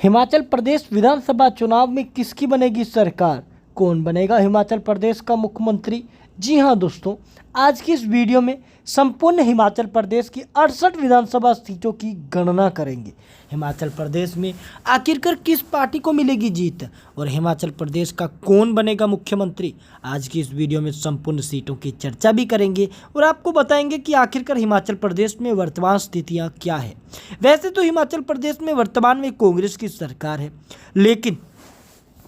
हिमाचल प्रदेश विधानसभा चुनाव में किसकी बनेगी सरकार? कौन बनेगा हिमाचल प्रदेश का मुख्यमंत्री? जी हाँ दोस्तों, आज की इस वीडियो में संपूर्ण हिमाचल प्रदेश की 68 विधानसभा सीटों की गणना करेंगे। हिमाचल प्रदेश में आखिरकार किस पार्टी को मिलेगी जीत और हिमाचल प्रदेश का कौन बनेगा मुख्यमंत्री? आज की इस वीडियो में संपूर्ण सीटों की चर्चा भी करेंगे और आपको बताएंगे कि आखिरकार हिमाचल प्रदेश में वर्तमान स्थितियां क्या है। वैसे तो हिमाचल प्रदेश में वर्तमान में कांग्रेस की सरकार है, लेकिन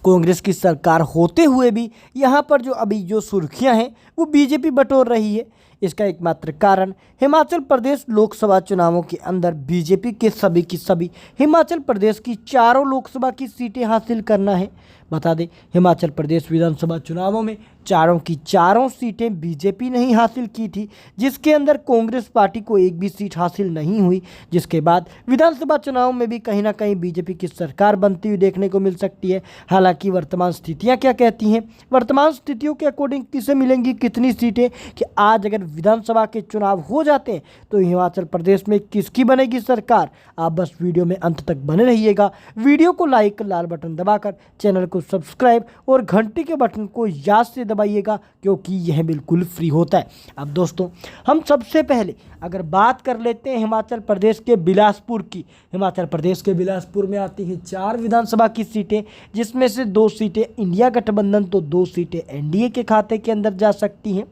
कांग्रेस की सरकार होते हुए भी यहाँ पर जो सुर्खियाँ हैं वो बीजेपी बटोर रही है। इसका एकमात्र कारण हिमाचल प्रदेश लोकसभा चुनावों के अंदर बीजेपी के सभी की सभी हिमाचल प्रदेश की चारों लोकसभा की सीटें हासिल करना है। बता दें, हिमाचल प्रदेश विधानसभा चुनावों में चारों की चारों सीटें बीजेपी ने ही हासिल की थी, जिसके अंदर कांग्रेस पार्टी को एक भी सीट हासिल नहीं हुई। जिसके बाद विधानसभा चुनाव में भी कहीं ना कहीं बीजेपी की सरकार बनती हुई देखने को मिल सकती है। हालांकि वर्तमान स्थितियां क्या कहती हैं, वर्तमान स्थितियों के अकॉर्डिंग किसे मिलेंगी कितनी सीटें, कि आज अगर विधानसभा के चुनाव हो जाते हैं तो हिमाचल प्रदेश में किसकी बनेगी सरकार, आप बस वीडियो में अंत तक बने रहिएगा। वीडियो को लाइक, लाल बटन दबाकर चैनल को सब्सक्राइब और घंटी के बटन को याद से दबाइएगा, क्योंकि यह बिल्कुल फ्री होता है। अब दोस्तों, हम सबसे पहले अगर बात कर लेते हैं हिमाचल प्रदेश के बिलासपुर की। हिमाचल प्रदेश के बिलासपुर में आती है 4 विधानसभा की सीटें, जिसमें से 2 सीटें इंडिया गठबंधन तो 2 सीटें एनडीए के खाते के अंदर जा सकती हैं।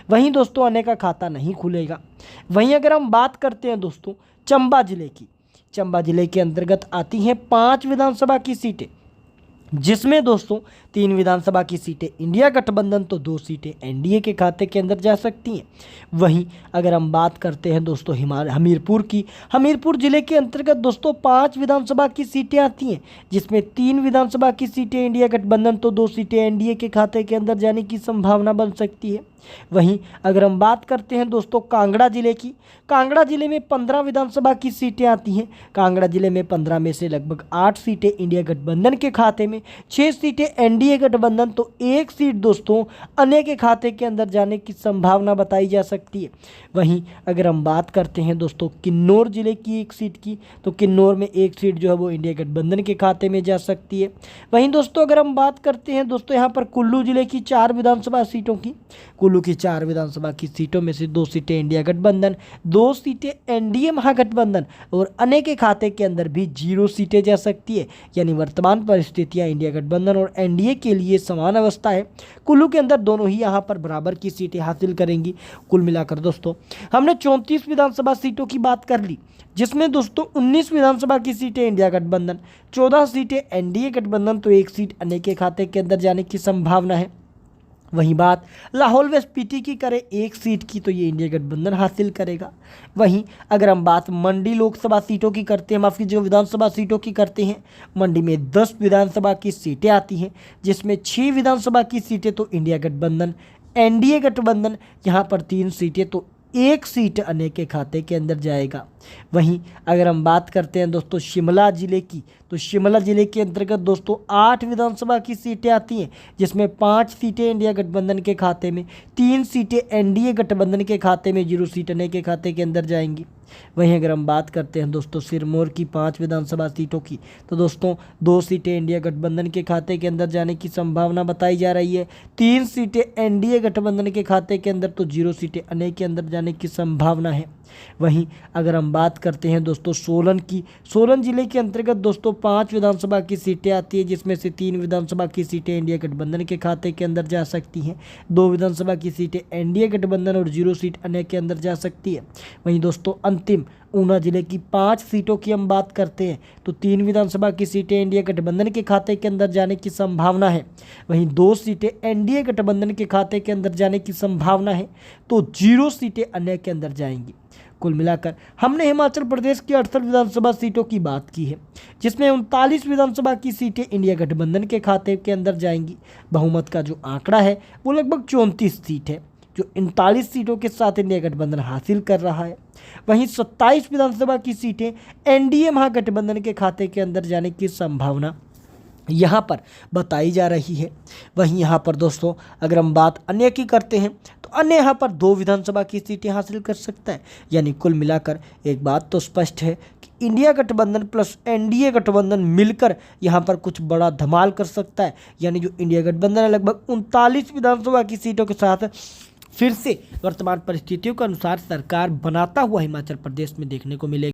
वहीं दोस्तों अन्य का खाता नहीं खुलेगा। वहीं अगर हम बात करते हैं दोस्तों चंबा जिले की, चंबा जिले के अंतर्गत आती हैं 5 विधानसभा की सीटें, जिसमें दोस्तों 3 विधानसभा की सीटें इंडिया गठबंधन तो 2 सीटें एनडीए के खाते के अंदर जा सकती हैं। वहीं अगर हम बात करते हैं दोस्तों हमीरपुर की, हमीरपुर जिले के अंतर्गत दोस्तों 5 विधानसभा की सीटें आती हैं, जिसमें 3 विधानसभा की सीटें इंडिया गठबंधन तो 2 सीटें एनडीए के खाते के अंदर जाने की संभावना बन सकती है। वहीं अगर हम बात करते हैं दोस्तों कांगड़ा जिले की, कांगड़ा जिले में 15 विधानसभा की सीटें आती हैं। कांगड़ा जिले में 15 में से लगभग 8 सीटें इंडिया गठबंधन के खाते में, 6 सीटें एनडीए गठबंधन तो 1 सीट दोस्तों अन्य के खाते के अंदर जाने की संभावना बताई जा सकती है। वहीं अगर हम बात करते हैं दोस्तों किन्नौर जिले की 1 सीट की, तो किन्नौर में 1 सीट जो है वो इंडिया गठबंधन के खाते में जा सकती है। वहीं दोस्तों अगर हम बात करते हैं दोस्तों यहाँ पर कुल्लू जिले की 4 विधानसभा सीटों की, कुल्लू की 4 विधानसभा की सीटों में से 2 सीटें इंडिया गठबंधन, 2 सीटें एनडीए महागठबंधन और अन्य के खाते के अंदर भी 0 सीटें जा सकती है। यानी वर्तमान परिस्थितियां इंडिया गठबंधन और एनडीए के लिए समान अवस्था है। कुल्लू के अंदर दोनों ही यहां पर बराबर की सीटें हासिल करेंगी। कुल मिलाकर दोस्तों हमने 34 विधानसभा सीटों की बात कर ली, जिसमें दोस्तों 19 विधानसभा की सीटें इंडिया गठबंधन, 14 सीटें एनडीए गठबंधन तो 1 सीट अन्य के खाते के अंदर जाने की संभावना है। वहीं बात लाहौल व स्पीति की करें 1 सीट की, तो ये इंडिया गठबंधन हासिल करेगा। वहीं अगर हम बात मंडी लोकसभा सीटों की करते हैं, माफ़ कीजिए विधानसभा सीटों की करते हैं, मंडी में 10 विधानसभा की सीटें आती हैं, जिसमें 6 विधानसभा की सीटें तो इंडिया गठबंधन, एनडीए गठबंधन यहाँ पर 3 सीटें तो 1 सीट अन्य के खाते के अंदर जाएगा। वहीं अगर हम बात करते हैं दोस्तों शिमला जिले की, तो शिमला जिले के अंतर्गत दोस्तों 8 विधानसभा की सीटें आती हैं, जिसमें 5 सीटें इंडिया गठबंधन के खाते में, 3 सीटें एनडीए गठबंधन के खाते में, 0 सीट अन्य के खाते के अंदर जाएंगी। वहीं अगर हम बात करते हैं दोस्तों सिरमौर की 5 विधानसभा सीटों की, तो दोस्तों 2 सीटें इंडिया गठबंधन के खाते के अंदर जाने की संभावना बताई जा रही है, 3 सीटें एनडीए गठबंधन के खाते के अंदर तो 0 सीटें अन्य के अंदर जाने की संभावना है। वहीं अगर हम बात करते हैं दोस्तों सोलन की, सोलन जिले के अंतर्गत दोस्तों 5 विधानसभा की सीटें आती है, जिसमें से 3 विधानसभा की सीटें इंडिया गठबंधन के खाते के अंदर जा सकती हैं, 2 विधानसभा की सीटें एनडीए गठबंधन और 0 सीट अन्य के अंदर जा सकती है। वहीं दोस्तों अंतिम ऊना जिले की 5 सीटों की हम बात करते हैं, तो 3 विधानसभा की सीटें इंडिया गठबंधन के खाते के अंदर जाने की संभावना है। वहीं 2 सीटें एनडीए गठबंधन के खाते के अंदर जाने की संभावना है, तो 0 सीटें अन्य के अंदर जाएंगी। कुल मिलाकर हमने हिमाचल प्रदेश की 68 विधानसभा सीटों की बात की है, जिसमें 39 विधानसभा की सीटें इंडिया गठबंधन के खाते के अंदर जाएंगी। बहुमत का जो आंकड़ा है वो लगभग 34 सीट है, जो 39 सीटों के साथ इंडिया गठबंधन हासिल कर रहा है। वहीं 27 विधानसभा की सीटें एनडीए महागठबंधन के खाते के अंदर जाने की संभावना यहाँ पर बताई जा रही है। वहीं यहाँ पर दोस्तों अगर हम बात अन्य की करते हैं, तो अन्य यहाँ पर 2 विधानसभा की सीटें हासिल कर सकता है। यानी कुल मिलाकर एक बात तो स्पष्ट है कि इंडिया गठबंधन प्लस एनडीए गठबंधन मिलकर यहाँ पर कुछ बड़ा धमाल कर सकता है। यानी जो इंडिया गठबंधन है लगभग 39 विधानसभा की सीटों के साथ फिर से वर्तमान परिस्थितियों के अनुसार सरकार बनाता हुआ हिमाचल प्रदेश में देखने को मिलेगा।